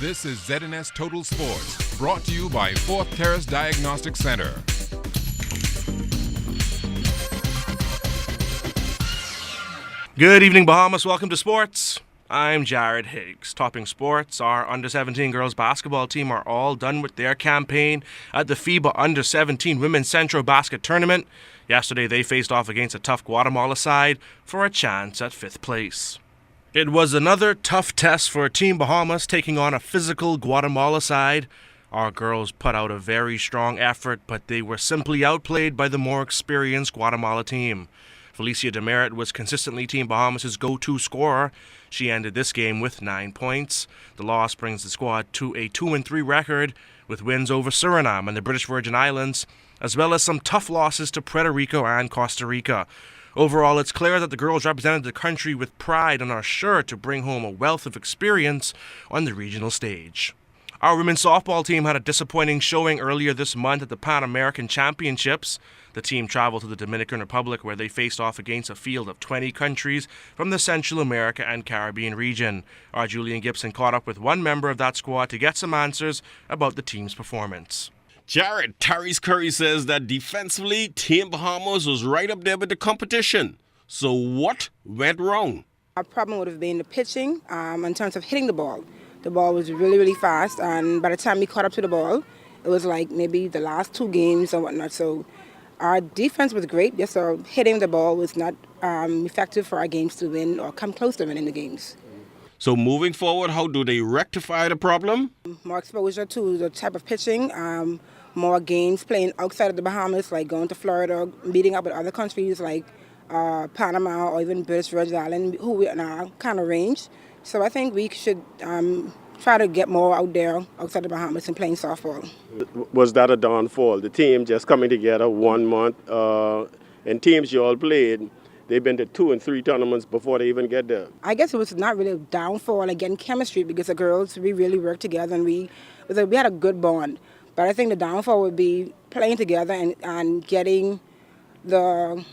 This is ZNS Total Sports, brought to you by Fourth Terrace Diagnostic Center. Good evening, Bahamas. Welcome to sports. I'm Jared Higgs. Topping sports, our under-17 girls basketball team are all done with their campaign at the FIBA Under-17 Women's Central Basket Tournament. Yesterday, they faced off against a tough Guatemala side for a chance at 5th place. It was another tough test for Team Bahamas taking on a physical Guatemala side. Our girls put out a very strong effort, but they were simply outplayed by the more experienced Guatemala team. Felicia Demerit was consistently Team Bahamas' go-to scorer. She ended this game with 9 points. The loss brings the squad to a 2-3 record, with wins over Suriname and the British Virgin Islands, as well as some tough losses to Puerto Rico and Costa Rica. Overall, it's clear that the girls represented the country with pride and are sure to bring home a wealth of experience on the regional stage. Our women's softball team had a disappointing showing earlier this month at the Pan American Championships. The team traveled to the Dominican Republic, where they faced off against a field of 20 countries from the Central America and Caribbean region. Our Julian Gibson caught up with one member of that squad to get some answers about the team's performance. Jared, Tyrese Curry says that defensively, Team Bahamas was right up there with the competition. So what went wrong? Our problem would have been the pitching in terms of hitting the ball. The ball was really, really fast, and by the time we caught up to the ball, it was like maybe the last 2 games or whatnot. So our defense was great, just hitting the ball was not effective for our games to win or come close to winning the games. So moving forward, how do they rectify the problem? More exposure to the type of pitching, more games playing outside of the Bahamas, like going to Florida, meeting up with other countries like Panama or even British Virgin Islands, who we are now kind of range. So I think we should try to get more out there outside the Bahamas and playing softball. Was that a downfall? The team just coming together 1 month, and teams you all played, they've been to 2 and 3 tournaments before they even get there. I guess it was not really a downfall, like getting chemistry, because the girls, we really worked together and we had a good bond. But I think the downfall would be playing together and getting everyone,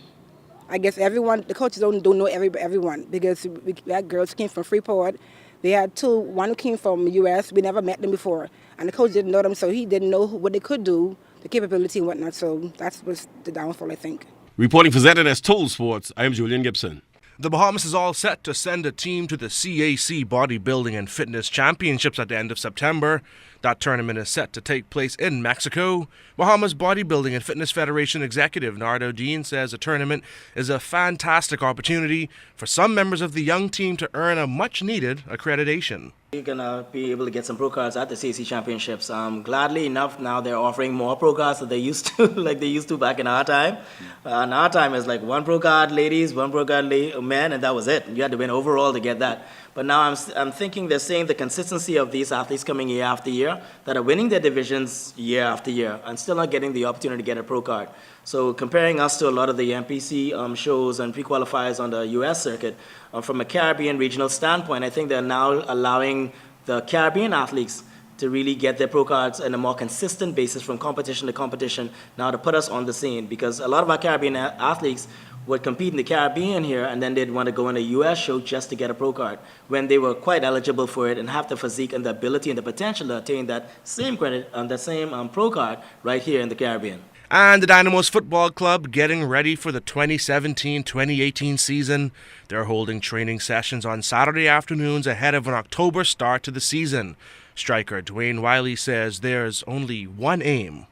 the coaches don't know everyone, because we had girls who came from Freeport. We had 2, one who came from the U.S. We never met them before. And the coach didn't know them, so he didn't know what they could do, the capability and whatnot. So that was the downfall, I think. Reporting for ZNS Total Sports, I am Julian Gibson. The Bahamas is all set to send a team to the CAC Bodybuilding and Fitness Championships at the end of September. That tournament is set to take place in Mexico. Bahamas Bodybuilding and Fitness Federation Executive Nardo Dean says the tournament is a fantastic opportunity for some members of the young team to earn a much-needed accreditation. You're going to be able to get some pro cards at the CAC Championships. Gladly enough, now they're offering more pro cards than they used to, like they used to back in our time. In our time, it was like 1 pro card ladies, 1 pro card men, and that was it. You had to win overall to get that. But now I'm thinking they're saying the consistency of these athletes coming year after year, that are winning their divisions year after year and still not getting the opportunity to get a pro card. So comparing us to a lot of the MPC shows and pre-qualifiers on the U.S. circuit, from a Caribbean regional standpoint, I think they're now allowing the Caribbean athletes to really get their pro cards on a more consistent basis from competition to competition, now to put us on the scene. Because a lot of our Caribbean athletes would compete in the Caribbean here, and then they'd want to go in a U.S. show just to get a pro card, when they were quite eligible for it and have the physique and the ability and the potential to attain that same credit and that same pro card right here in the Caribbean. And the Dynamos Football Club getting ready for the 2017-2018 season. They're holding training sessions on Saturday afternoons ahead of an October start to the season. Striker Dwayne Wiley says there's only one aim.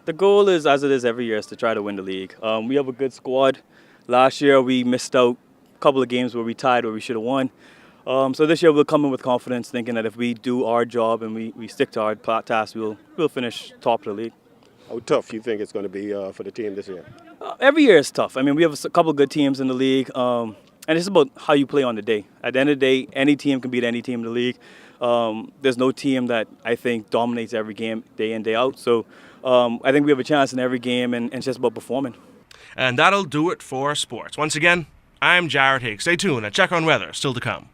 The goal is, as it is every year, is to try to win the league. We have a good squad. Last year we missed out a couple of games where we tied, where we should have won. So this year we'll come in with confidence, thinking that if we do our job and we stick to our task, we'll finish top of the league. How tough you think it's going to be for the team this year? Every year is tough. I mean, we have a couple of good teams in the league, and it's about how you play on the day. At the end of the day, any team can beat any team in the league. There's no team that I think dominates every game day in, day out. So I think we have a chance in every game, and it's just about performing. And that'll do it for sports. Once again, I'm Jared Higgs. Stay tuned and check on weather still to come.